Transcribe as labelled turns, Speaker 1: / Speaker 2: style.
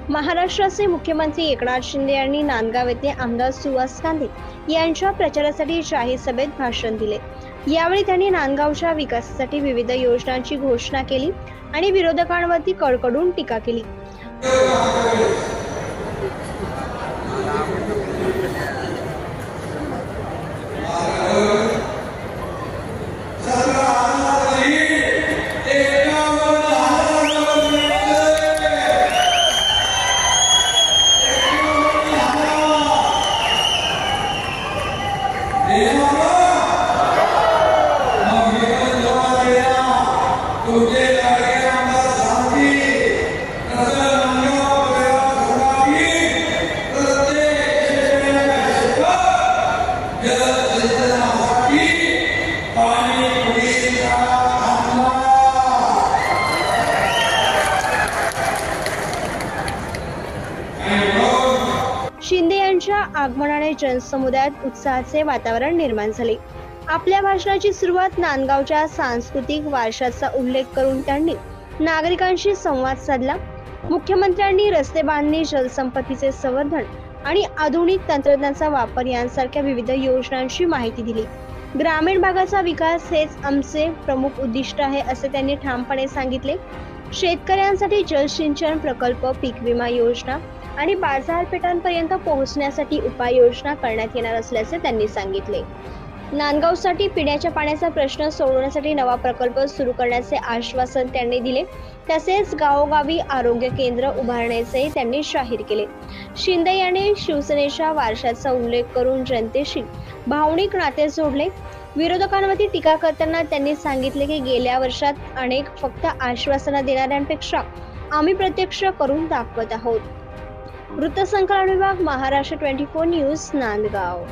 Speaker 1: महाराष्ट्राचे मुख्यमंत्री एकनाथ शिंदे यांनी नांदगाव येथे आमदार सुहास कांदे यांच्या प्रचारासाठी जाहीर सभेत भाषण दिले। यावेळी त्यांनी नांदगावच्या विकासासाठी विविध योजनांची घोषणा केली आणि विरोधकांवरती कडकडून टीका केली। शिंदे यांच्या आगमनाने जनसमुदायात उत्साहाचे वातावरण निर्माण झाले। आपल्या भाषणाची सुरुवात नांदगावच्या सांस्कृतिक वारशाचा उल्लेख करून त्यांनी नागरिकांशी संवाद साधला। मुख्यमंत्र्यांनी रस्ते बांधणी, जलसंपत्तीचे संवर्धन आणि आधुनिक तंत्रज्ञानाचा वापर यांसारख्या विविध योजनांची माहिती दिली। ग्रामीण भागाचा विकास हेच आमचे प्रमुख उद्दिष्ट आहे असे त्यांनी ठामपणे सांगितले। शेतकऱ्यांसाठी जलसिंचन प्रकल्प, पीक विमा योजना आणि बाजारपेठांपर्यंत पोहोचण्यासाठी उपाययोजना करण्यात येणार असल्याचे त्यांनी सांगितले। नांदगावसाठी पिण्याच्या पाण्याचा प्रश्न सोडवण्यासाठी नवा प्रकल्प सुरू करण्याचे आश्वासन त्यांनी दिले। तसेच गावोगावी आरोग्य केंद्र उभारण्याचे त्यांनी जाहीर केले। शिंदे यांनी शिवसेनेच्या वारशाचा उल्लेख करून जनतेशी भावनिक नाते जोडले। विरोधकांवरती टीका करताना त्यांनी सांगितले की गेल्या वर्षात अनेक फक्त आश्वासनं देणाऱ्यांपेक्षा आम्ही प्रत्यक्ष करून दाखवत आहोत। वृत्तसंकलन विभाग, महाराष्ट्र 24 न्यूज, नांदगाव।